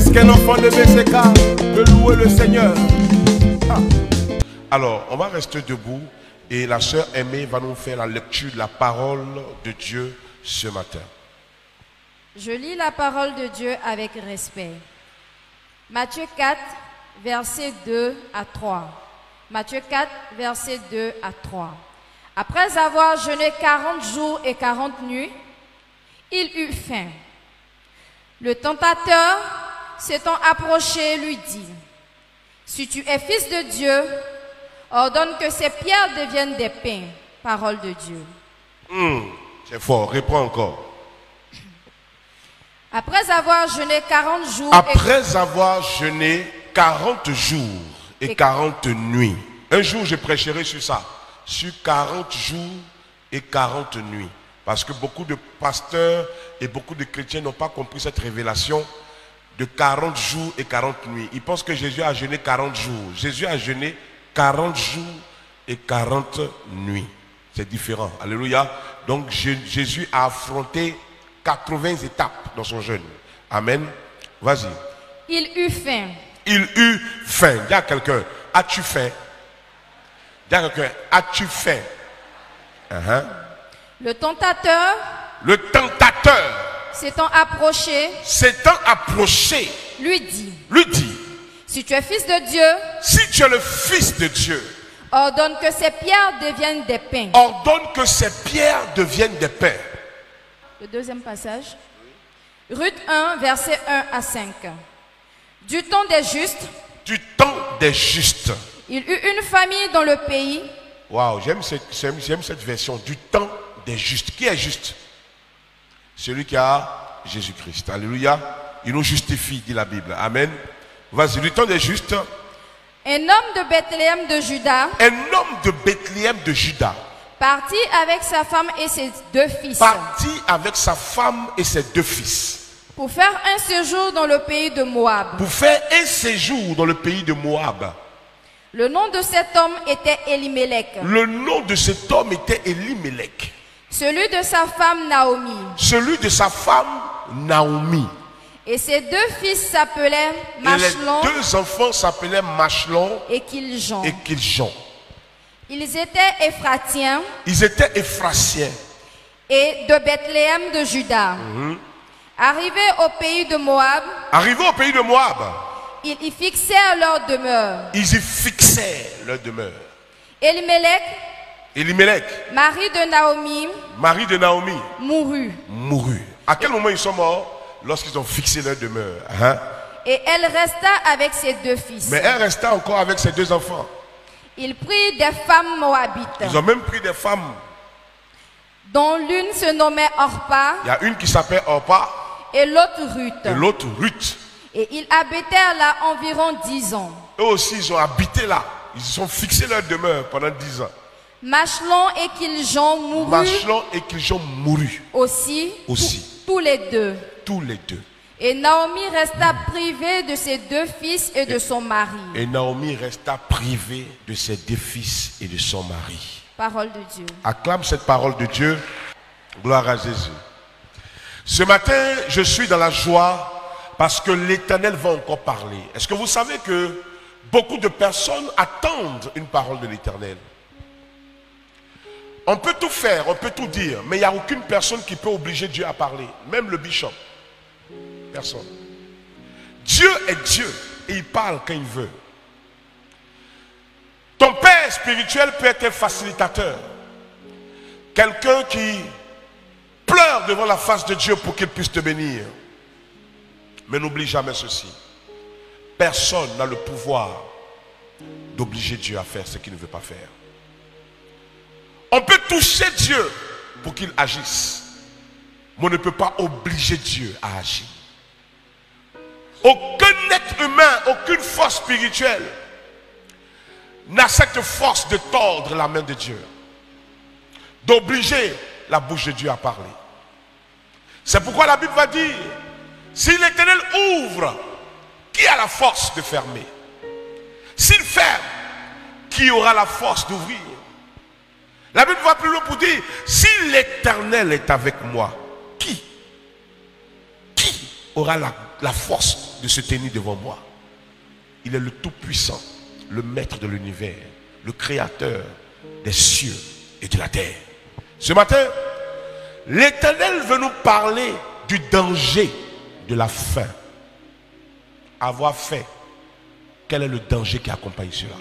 Qu'est-ce qu'un enfant de BCK de louer le Seigneur? Alors, on va rester debout et la sœur Aimée va nous faire la lecture de la parole de Dieu ce matin. Je lis la parole de Dieu avec respect. Matthieu 4, versets 2 à 3. Matthieu 4, versets 2 à 3. Après avoir jeûné 40 jours et 40 nuits, il eut faim. Le tentateur, s'étant approché, lui dit: si tu es fils de Dieu, ordonne que ces pierres deviennent des pains. Parole de Dieu. C'est fort, reprends encore. Après avoir jeûné 40 jours Après avoir jeûné 40 jours et 40 nuits. Un jour, je prêcherai sur ça. Sur 40 jours et 40 nuits. Parce que beaucoup de pasteurs et beaucoup de chrétiens n'ont pas compris cette révélation de 40 jours et 40 nuits. Ils pensent que Jésus a jeûné 40 jours. Jésus a jeûné 40 jours et 40 nuits. C'est différent. Alléluia. Donc Jésus a affronté 80 étapes dans son jeûne. Amen. Vas-y. il eut faim. Il eut faim. Dis à quelqu'un, as-tu faim? Dis à quelqu'un, as-tu faim? Le tentateur, s'étant approché, lui dit: si tu es fils de Dieu, si tu es le fils de Dieu, ordonne que ces pierres deviennent des pains. Ordonne que ces pierres deviennent des pains. Le deuxième passage. Ruth 1, versets 1 à 5. Du temps des justes. Du temps des justes. Il eut une famille dans le pays. Waouh, j'aime cette version. Du temps des justes. Qui est juste? Celui qui a Jésus-Christ. Alléluia. Il nous justifie, dit la Bible. Amen. Vas-y, du temps des justes. Un homme de Bethléem de Juda. Un homme de Bethléem de Juda. Parti avec sa femme et ses deux fils. Parti avec sa femme et ses deux fils. Pour faire un séjour dans le pays de Moab. Pour faire un séjour dans le pays de Moab. Le nom de cet homme était Elimelech. Le nom de cet homme était Elimelech. Celui de sa femme Naomi. Celui de sa femme Naomi. Et ses deux fils s'appelaient Machlon. Et les deux enfants s'appelaient Machlon et Kiljon. Ils étaient Éphratiens. Ils étaient Éphratiens. Et de Bethléem de Juda. Arrivés au pays de Moab. Ils y fixèrent leur demeure. Elimelech, mari de Naomi, mourut. À quel moment ils sont morts? Lorsqu'ils ont fixé leur demeure. Et elle resta avec ses deux fils. Mais elle resta encore avec ses deux enfants. Ils prirent des femmes moabites. Ils ont même pris des femmes. Dont l'une se nommait Orpa. Il y a une qui s'appelle Orpa. Et l'autre Ruth. Et ils habitèrent là environ 10 ans. Eux aussi, ils ont habité là. Ils se sont fixés leur demeure pendant 10 ans. Machlon et Kiljon mourut. Aussi. Tous les deux. Et Naomi resta privée de ses deux fils et de son mari. Parole de Dieu. Acclame cette parole de Dieu. Gloire à Jésus. Ce matin, je suis dans la joie parce que l'Éternel va encore parler. Est-ce que vous savez que beaucoup de personnes attendent une parole de l'Éternel? On peut tout faire, on peut tout dire, mais il n'y a aucune personne qui peut obliger Dieu à parler. Même le bishop. Personne. Dieu est Dieu et il parle quand il veut. Ton père spirituel peut être un facilitateur. Quelqu'un qui pleure devant la face de Dieu pour qu'il puisse te bénir. Mais n'oublie jamais ceci. Personne n'a le pouvoir d'obliger Dieu à faire ce qu'il ne veut pas faire. On peut toucher Dieu pour qu'il agisse. Mais on ne peut pas obliger Dieu à agir. Aucun être humain, aucune force spirituelle n'a cette force de tordre la main de Dieu, d'obliger la bouche de Dieu à parler. C'est pourquoi la Bible va dire, si l'Éternel ouvre, qui a la force de fermer? S'il ferme, qui aura la force d'ouvrir? La Bible va plus loin pour dire, si l'Éternel est avec moi, qui aura la force de se tenir devant moi. Il est le Tout-Puissant, le Maître de l'univers, le Créateur des cieux et de la terre. Ce matin, l'Éternel veut nous parler du danger de la faim. Avoir faim, quel est le danger qui accompagne cela?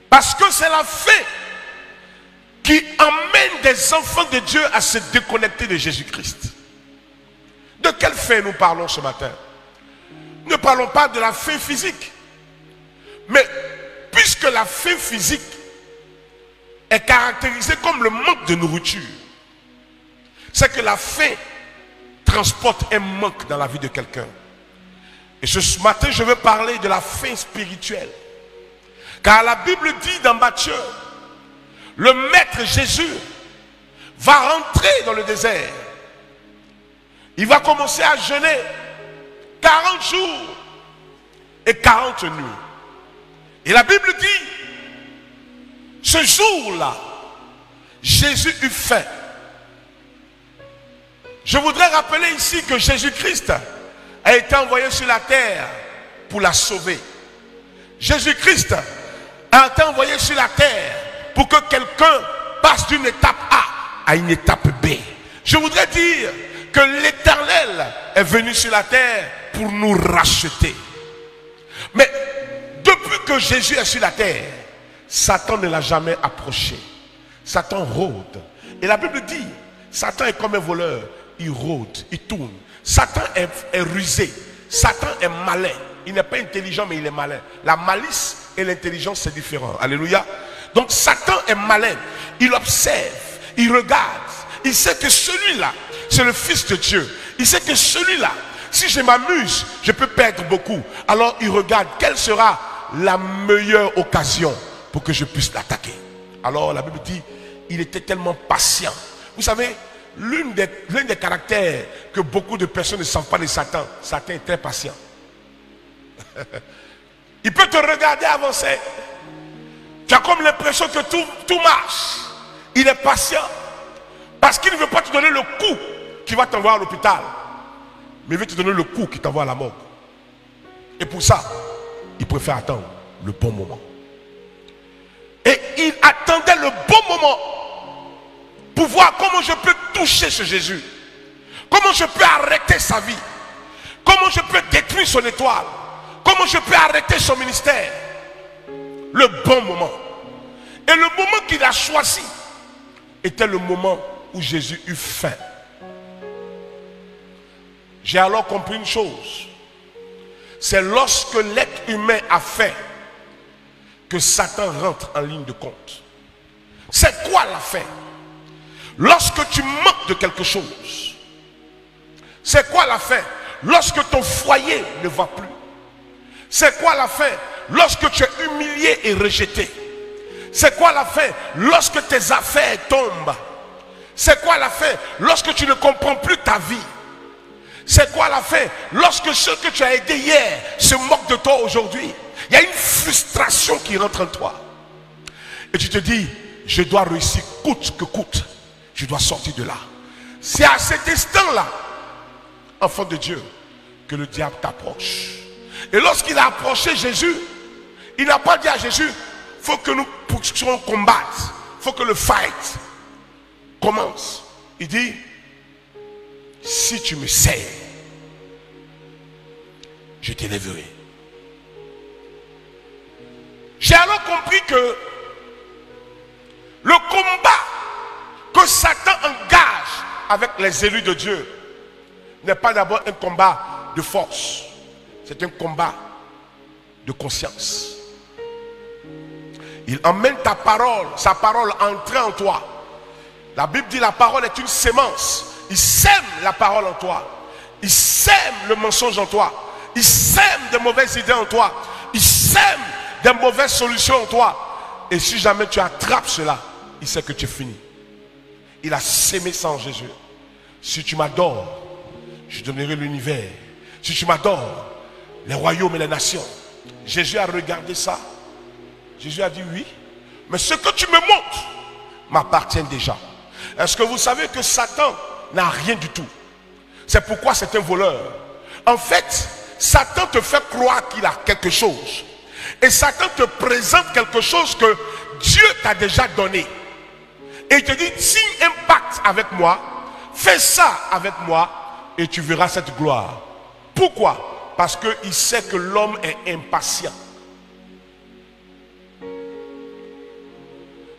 Parce que c'est la faim qui emmène des enfants de Dieu à se déconnecter de Jésus-Christ. De quelle faim nous parlons ce matin? Ne parlons pas de la faim physique. Mais puisque la faim physique est caractérisée comme le manque de nourriture, c'est que la faim transporte un manque dans la vie de quelqu'un. Et ce matin, je veux parler de la faim spirituelle. Car la Bible dit dans Matthieu, le Maître Jésus va rentrer dans le désert. Il va commencer à jeûner 40 jours et 40 nuits. Et la Bible dit, ce jour-là, Jésus eut faim. Je voudrais rappeler ici que Jésus-Christ a été envoyé sur la terre pour la sauver. Jésus-Christ a été envoyé sur la terre pour que quelqu'un passe d'une étape A à une étape B. Je voudrais dire que l'Éternel est venu sur la terre pour nous racheter. Mais depuis que Jésus est sur la terre, Satan ne l'a jamais approché. Satan rôde. Et la Bible dit, Satan est comme un voleur. Il rôde, il tourne. Satan est rusé. Satan est malin. Il n'est pas intelligent, mais il est malin. La malice et l'intelligence, c'est différent. Alléluia. Donc Satan est malin. Il observe, il regarde. Il sait que celui-là, c'est le Fils de Dieu. Il sait que celui-là, si je m'amuse, je peux perdre beaucoup. Alors il regarde quelle sera la meilleure occasion pour que je puisse l'attaquer. Alors la Bible dit, il était tellement patient. Vous savez, l'un des caractères que beaucoup de personnes ne savent pas de Satan, Satan est très patient. Il peut te regarder avancer. Tu as comme l'impression que tout marche. Il est patient. Parce qu'il ne veut pas te donner le coup qui va t'envoyer à l'hôpital. Mais il veut te donner le coup qui t'envoie à la mort. Et pour ça, il préfère attendre le bon moment. Et il attendait le bon moment pour voir comment je peux toucher ce Jésus. Comment je peux arrêter sa vie. Comment je peux détruire son étoile. Comment je peux arrêter son ministère. Le bon moment. Et le moment qu'il a choisi était le moment où Jésus eut faim. J'ai alors compris une chose. C'est lorsque l'être humain a faim que Satan rentre en ligne de compte. C'est quoi la faim? Lorsque tu manques de quelque chose. C'est quoi la faim? Lorsque ton foyer ne va plus. C'est quoi la faim? Lorsque tu es humilié et rejeté. C'est quoi la fin? Lorsque tes affaires tombent. C'est quoi la fin? Lorsque tu ne comprends plus ta vie. C'est quoi la fin? Lorsque ceux que tu as aidés hier se moquent de toi aujourd'hui. Il y a une frustration qui rentre en toi. Et tu te dis, je dois réussir coûte que coûte. Je dois sortir de là. C'est à cet instant-là, enfant de Dieu, que le diable t'approche. Et lorsqu'il a approché Jésus, il n'a pas dit à Jésus, il faut que nous puissions combattre. Il faut que le fight commence. Il dit, si tu me sers, je t'élèverai. J'ai alors compris que le combat que Satan engage avec les élus de Dieu n'est pas d'abord un combat de force. C'est un combat de conscience. Il emmène ta parole, sa parole entrer en toi. La Bible dit la parole est une sémence. Il sème la parole en toi. Il sème le mensonge en toi. Il sème de mauvaises idées en toi. Il sème des mauvaises solutions en toi. Et si jamais tu attrapes cela, il sait que tu es fini. Il a sémé ça en Jésus. Si tu m'adores, je donnerai l'univers. Si tu m'adores, les royaumes et les nations. Jésus a regardé ça. Jésus a dit oui. Mais ce que tu me montres m'appartient déjà. Est-ce que vous savez que Satan n'a rien du tout? C'est pourquoi c'est un voleur. En fait, Satan te fait croire qu'il a quelque chose. Et Satan te présente quelque chose que Dieu t'a déjà donné. Et il te dit, signe un pacte avec moi, fais ça avec moi, et tu verras cette gloire. Pourquoi? Parce qu'il sait que l'homme est impatient.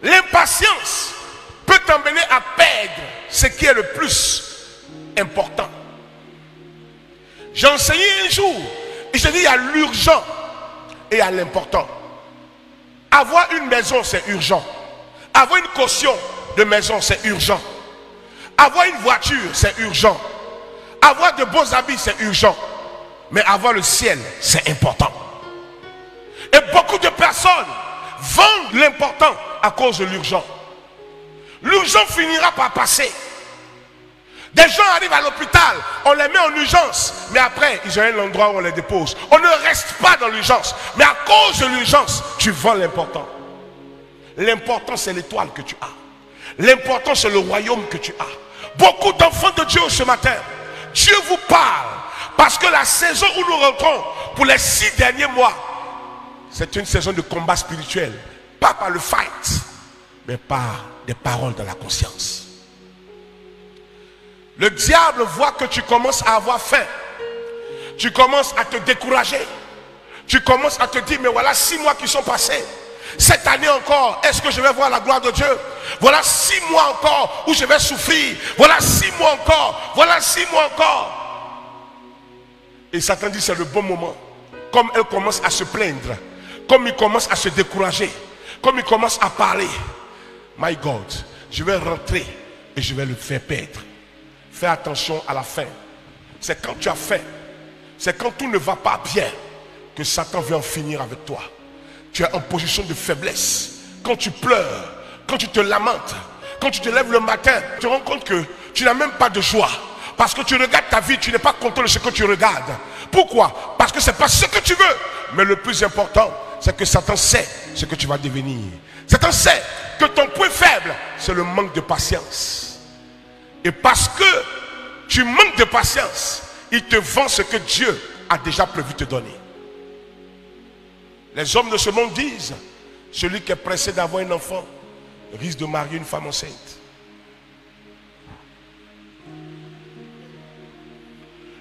L'impatience peut t'emmener à perdre ce qui est le plus important. J'ai enseigné un jour, et je dis, il y a l'urgent et il y a l'important. Avoir une maison, c'est urgent. Avoir une caution de maison, c'est urgent. Avoir une voiture, c'est urgent. Avoir de beaux habits, c'est urgent. Mais avoir le ciel, c'est important. Et beaucoup de personnes vendent l'important à cause de l'urgent. L'urgent finira par passer. Des gens arrivent à l'hôpital, on les met en urgence, mais après, ils ont un endroit où on les dépose. On ne reste pas dans l'urgence, mais à cause de l'urgence, tu vends l'important. L'important, c'est l'étoile que tu as. L'important, c'est le royaume que tu as. Beaucoup d'enfants de Dieu ce matin, Dieu vous parle, parce que la saison où nous rentrons, pour les 6 derniers mois, c'est une saison de combat spirituel. Pas par le fight, mais par des paroles dans la conscience. Le diable voit que tu commences à avoir faim. Tu commences à te décourager. Tu commences à te dire, mais voilà 6 mois qui sont passés. Cette année encore, est-ce que je vais voir la gloire de Dieu? Voilà 6 mois encore où je vais souffrir. Voilà 6 mois encore. Voilà 6 mois encore. Et Satan dit, c'est le bon moment. Comme elle commence à se plaindre, comme il commence à se décourager, comme il commence à parler, my God, je vais rentrer et je vais le faire perdre. Fais attention à la fin. C'est quand tu as faim, c'est quand tout ne va pas bien que Satan vient en finir avec toi. Tu es en position de faiblesse. Quand tu pleures, quand tu te lamentes, quand tu te lèves le matin, tu te rends compte que tu n'as même pas de joie. Parce que tu regardes ta vie, tu n'es pas content de ce que tu regardes. Pourquoi? Parce que ce n'est pas ce que tu veux. Mais le plus important, c'est que Satan sait ce que tu vas devenir. Satan sait que ton point faible, c'est le manque de patience. Et parce que tu manques de patience, il te vend ce que Dieu a déjà prévu te donner. Les hommes de ce monde disent, celui qui est pressé d'avoir un enfant risque de marier une femme enceinte.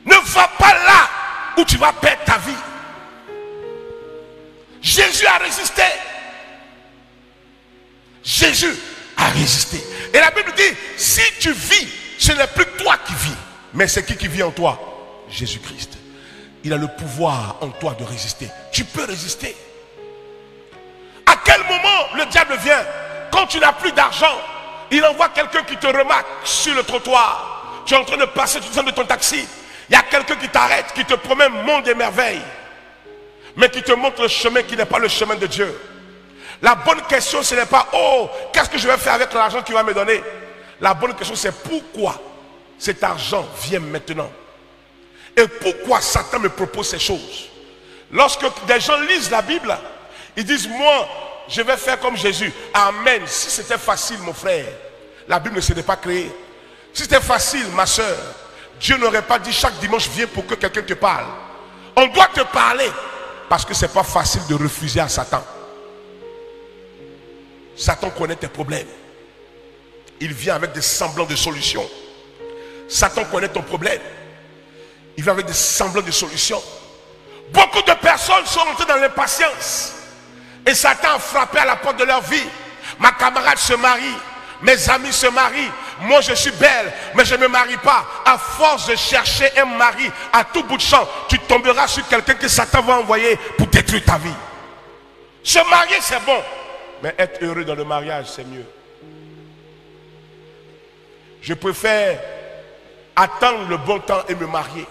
Ne va pas là où tu vas perdre ta vie. Jésus a résisté. Jésus a résisté. Et la Bible dit, si tu vis, ce n'est plus toi qui vis, mais c'est qui vit en toi? Jésus-Christ. Il a le pouvoir en toi de résister. Tu peux résister. À quel moment le diable vient? Quand tu n'as plus d'argent, il envoie quelqu'un qui te remarque sur le trottoir. Tu es en train de passer, tu descends de ton taxi. Il y a quelqu'un qui t'arrête, qui te promet un monde des merveilles, mais qui te montre le chemin qui n'est pas le chemin de Dieu. La bonne question, ce n'est pas, oh, qu'est-ce que je vais faire avec l'argent qu'il va me donner? La bonne question, c'est pourquoi cet argent vient maintenant? Et pourquoi Satan me propose ces choses? Lorsque des gens lisent la Bible, ils disent, moi, je vais faire comme Jésus. Amen. Si c'était facile, mon frère, la Bible ne serait pas créée. Si c'était facile, ma soeur, Dieu n'aurait pas dit chaque dimanche, viens pour que quelqu'un te parle. On doit te parler parce que ce n'est pas facile de refuser à Satan. Satan connaît tes problèmes. Il vient avec des semblants de solutions. Satan connaît ton problème. Il vient avec des semblants de solutions. Beaucoup de personnes sont entrées dans l'impatience. Et Satan a frappé à la porte de leur vie. Ma camarade se marie. Mes amis se marient. Moi je suis belle, mais je ne me marie pas. À force de chercher un mari à tout bout de champ, tu tomberas sur quelqu'un que Satan va envoyer pour détruire ta vie. Se marier c'est bon, mais être heureux dans le mariage c'est mieux. Je préfère attendre le bon temps et me marier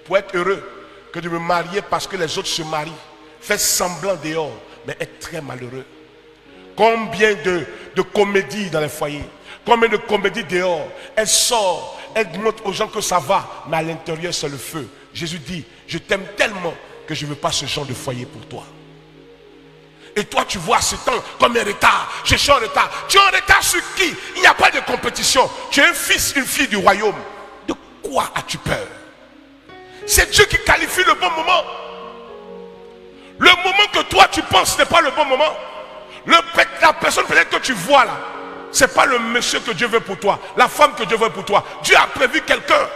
pour être heureux que de me marier parce que les autres se marient. Faire semblant dehors, mais être très malheureux. Combien de comédies dans les foyers, combien de comédies dehors, elle sort, elle montre aux gens que ça va, mais à l'intérieur c'est le feu. Jésus dit, je t'aime tellement que je ne veux pas ce genre de foyer pour toi. Et toi tu vois ce temps comme un retard. Je suis en retard. Tu es en retard sur qui? Il n'y a pas de compétition. Tu es un fils, une fille du royaume. De pourquoi as-tu peur? C'est Dieu qui qualifie le bon moment. Le moment que toi tu penses n'est pas le bon moment. La personne peut-être que tu vois là, c'est pas le monsieur que Dieu veut pour toi, la femme que Dieu veut pour toi. Dieu a prévu quelqu'un.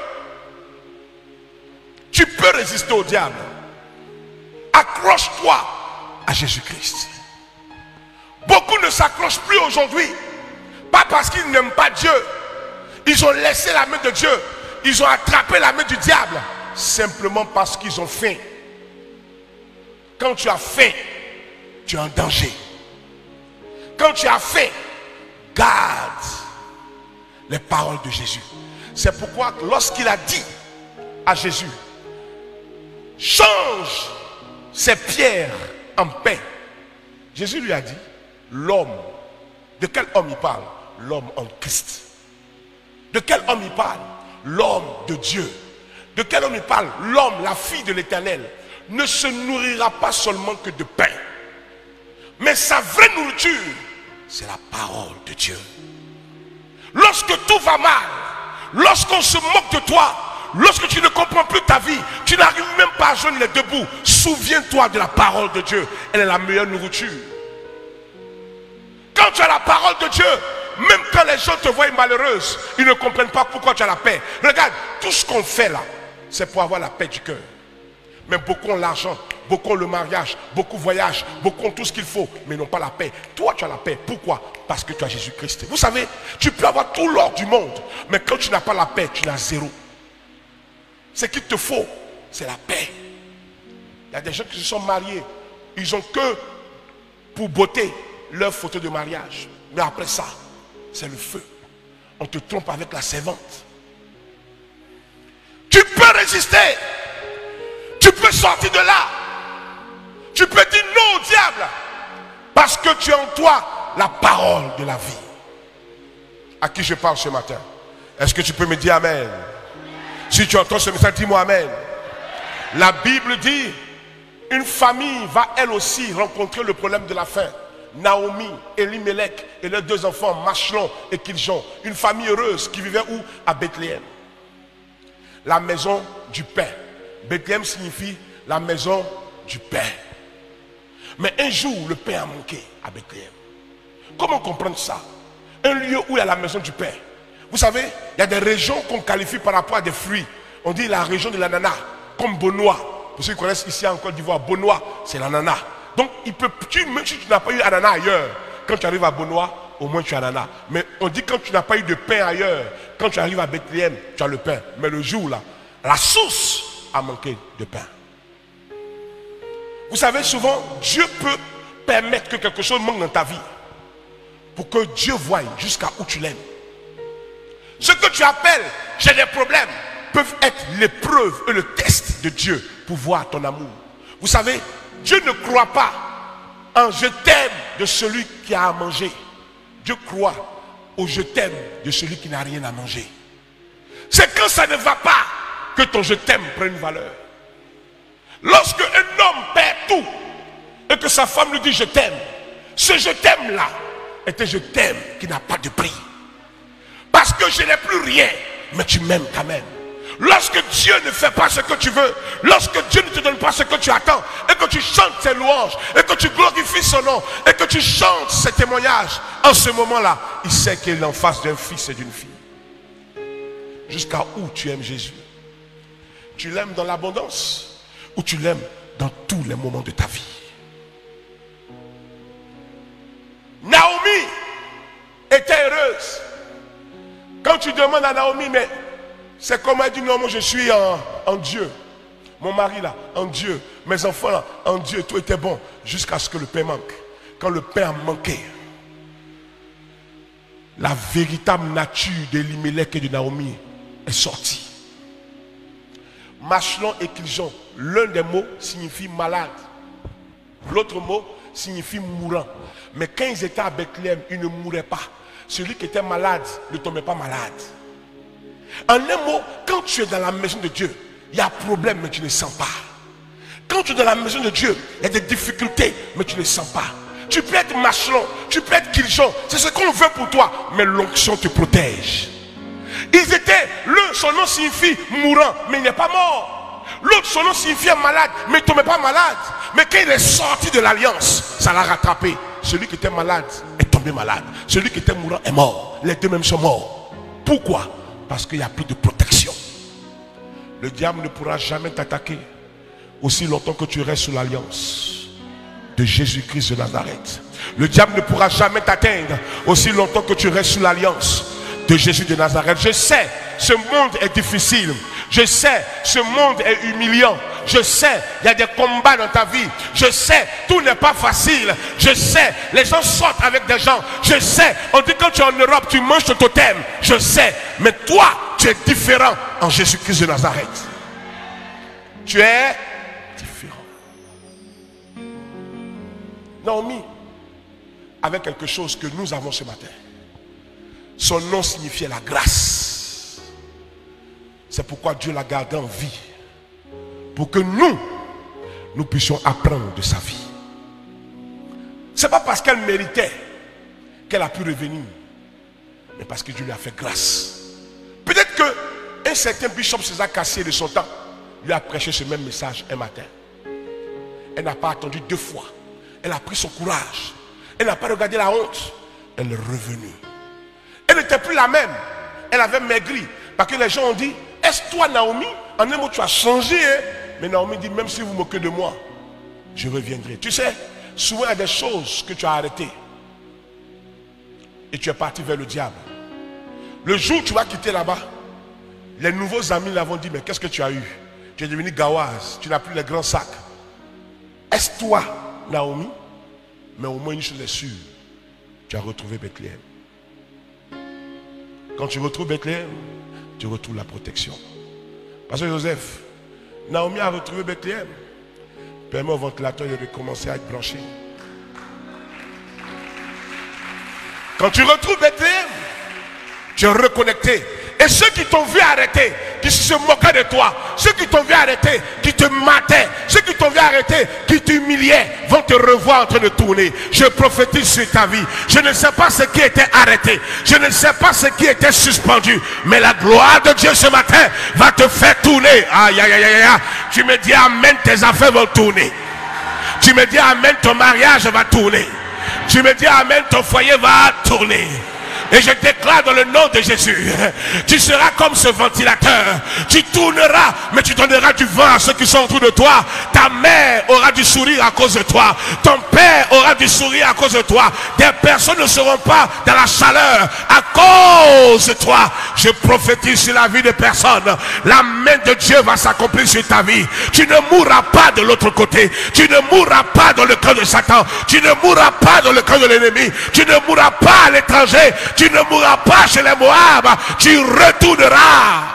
Tu peux résister au diable. Accroche-toi à Jésus-Christ. Beaucoup ne s'accrochent plus aujourd'hui. Pas parce qu'ils n'aiment pas Dieu. Ils ont laissé la main de Dieu. Ils ont attrapé la main du diable. Simplement parce qu'ils ont faim. Quand tu as faim, tu es en danger. Quand tu as faim, garde les paroles de Jésus. C'est pourquoi lorsqu'il a dit à Jésus, change ces pierres en pain, Jésus lui a dit, l'homme, de quel homme il parle? L'homme en Christ. De quel homme il parle? L'homme de Dieu. De quel homme il parle? L'homme, la fille de l'Éternel, ne se nourrira pas seulement que de pain. Mais sa vraie nourriture, c'est la parole de Dieu. Lorsque tout va mal, lorsqu'on se moque de toi, lorsque tu ne comprends plus ta vie, tu n'arrives même pas à joindre les deux bouts, souviens-toi de la parole de Dieu. Elle est la meilleure nourriture. Quand tu as la parole de Dieu, même quand les gens te voient malheureuse, ils ne comprennent pas pourquoi tu as la paix. Regarde, tout ce qu'on fait là, c'est pour avoir la paix du cœur. Mais beaucoup ont l'argent, beaucoup ont le mariage, beaucoup voyagent, beaucoup ont tout ce qu'il faut, mais n'ont pas la paix. Toi, tu as la paix. Pourquoi? Parce que tu as Jésus-Christ. Vous savez, tu peux avoir tout l'or du monde, mais quand tu n'as pas la paix, tu n'as zéro. Ce qu'il te faut, c'est la paix. Il y a des gens qui se sont mariés, ils ont que pour beauté leur photo de mariage. Mais après ça, c'est le feu. On te trompe avec la servante. Tu peux résister. Tu peux sortir de là. Tu peux dire non au diable. Parce que tu as en toi la parole de la vie. À qui je parle ce matin? Est-ce que tu peux me dire amen? Si tu entends ce message, dis-moi amen. La Bible dit, une famille va elle aussi rencontrer le problème de la faim. Naomi, Elimelech et leurs deux enfants, Machlon et Kiljon. Une famille heureuse qui vivait où? À Bethléem. La maison du pain. Bethléem signifie la maison du pain. Mais un jour, le pain a manqué à Bethléem. Comment comprendre ça? Un lieu où il y a la maison du pain. Vous savez, il y a des régions qu'on qualifie par rapport à des fruits. On dit la région de l'ananas, comme Bonois. Pour ceux qui connaissent ici en Côte d'Ivoire, Bonois, c'est l'ananas. Donc, même si tu n'as pas eu ananas ailleurs, quand tu arrives à Bonois, au moins tu as ananas. Mais on dit quand tu n'as pas eu de pain ailleurs, quand tu arrives à Bethléem, tu as le pain. Mais le jour là, la source a manqué de pain. Vous savez, souvent, Dieu peut permettre que quelque chose manque dans ta vie pour que Dieu voie jusqu'à où tu l'aimes. Ce que tu appelles j'ai des problèmes peuvent être l'épreuve et le test de Dieu pour voir ton amour. Vous savez, Dieu ne croit pas en je t'aime de celui qui a à manger. Dieu croit au je t'aime de celui qui n'a rien à manger. C'est quand ça ne va pas que ton je t'aime prend une valeur. Lorsque un homme perd tout et que sa femme lui dit je t'aime, ce je t'aime là est un je t'aime qui n'a pas de prix. Parce que je n'ai plus rien, mais tu m'aimes quand même. Lorsque Dieu ne fait pas ce que tu veux, lorsque Dieu ne te donne pas ce que tu attends, et que tu chantes ses louanges, et que tu glorifies son nom, et que tu chantes ses témoignages, en ce moment-là, il sait qu'il est en face d'un fils et d'une fille. Jusqu'à où tu aimes Jésus? Tu l'aimes dans l'abondance ou tu l'aimes dans tous les moments de ta vie? Naomi était heureuse. Quand tu demandes à Naomi, mais c'est comme elle dit, non, moi je suis en Dieu. Mon mari là, en Dieu. Mes enfants là, en Dieu. Tout était bon jusqu'à ce que le pain manque. Quand le pain a manqué, la véritable nature d'Elimelech et de Naomi est sortie. Machlon et Kiljon, l'un des mots signifie malade. L'autre mot signifie mourant. Mais quand ils étaient à Bethléem, ils ne mouraient pas. Celui qui était malade ne tombait pas malade. En un mot, quand tu es dans la maison de Dieu, il y a un problème, mais tu ne sens pas. Quand tu es dans la maison de Dieu, il y a des difficultés, mais tu ne sens pas. Tu peux être Machlon, tu peux être Kiljon, c'est ce qu'on veut pour toi, mais l'onction te protège. Son nom signifie mourant, mais il n'est pas mort. L'autre, son nom signifiait malade, mais il ne tombait pas malade. Mais quand il est sorti de l'alliance, ça l'a rattrapé. Celui qui était malade est tombé malade. Celui qui était mourant est mort. Les deux mêmes sont morts. Pourquoi? Parce qu'il n'y a plus de protection. Le diable ne pourra jamais t'attaquer aussi longtemps que tu restes sous l'alliance de Jésus-Christ de Nazareth. Le diable ne pourra jamais t'atteindre aussi longtemps que tu restes sous l'alliance de Jésus de Nazareth. Je sais, ce monde est difficile. Je sais, ce monde est humiliant. Je sais, il y a des combats dans ta vie. Je sais, tout n'est pas facile. Je sais, les gens sortent avec des gens. Je sais, on dit quand tu es en Europe, tu manges ton totem. Je sais, mais toi, tu es différent en Jésus-Christ de Nazareth. Tu es différent. Naomi avait quelque chose que nous avons ce matin. Son nom signifiait la grâce. C'est pourquoi Dieu l'a gardé en vie. Pour que nous puissions apprendre de sa vie. Ce n'est pas parce qu'elle méritait qu'elle a pu revenir. Mais parce que Dieu lui a fait grâce. Peut-être qu'un certain bishop César Cassier de son temps lui a prêché ce même message un matin. Elle n'a pas attendu 2 fois. Elle a pris son courage. Elle n'a pas regardé la honte. Elle est revenue. Elle n'était plus la même. Elle avait maigri. Parce que les gens ont dit, est-ce toi Naomi? En un mot, tu as changé. Hein? Mais Naomi dit, même si vous moquez de moi, je reviendrai. Tu sais, souvent il y a des choses que tu as arrêtées. Et tu es parti vers le diable. Le jour où tu vas quitter là-bas, les nouveaux amis l'avont dit, mais qu'est-ce que tu as eu? Tu es devenu gawaz, tu n'as plus les grands sacs. Est-ce toi Naomi? Mais au moins une chose est sûre, tu as retrouvé Bethléem. Quand tu retrouves Bethléem, tu retrouves la protection. Pasteur Joseph, Naomi a retrouvé Bethléem. Permets au ventilateur de recommencer à être branché. Quand tu retrouves Bethléem, tu es reconnecté. Et ceux qui t'ont vu arrêter, qui se moquaient de toi, ceux qui t'ont vu arrêter, qui te mataient, ceux qui t'ont vu arrêter, qui t'humiliaient, vont te revoir en train de tourner. Je prophétise sur ta vie. Je ne sais pas ce qui était arrêté. Je ne sais pas ce qui était suspendu. Mais la gloire de Dieu ce matin va te faire tourner. Aïe, aïe, aïe, aïe. Tu me dis amen, tes affaires vont tourner. Tu me dis amen, ton mariage va tourner. Tu me dis amen, ton foyer va tourner. Et je déclare dans le nom de Jésus, tu seras comme ce ventilateur. Tu tourneras, mais tu donneras du vent à ceux qui sont autour de toi. Ta mère aura du sourire à cause de toi. Ton père aura du sourire à cause de toi. Des personnes ne seront pas dans la chaleur à cause de toi. Je prophétise sur la vie des personnes. La main de Dieu va s'accomplir sur ta vie. Tu ne mourras pas de l'autre côté. Tu ne mourras pas dans le camp de Satan. Tu ne mourras pas dans le camp de l'ennemi. Tu ne mourras pas à l'étranger. Tu ne mourras pas chez les Moab. Tu retourneras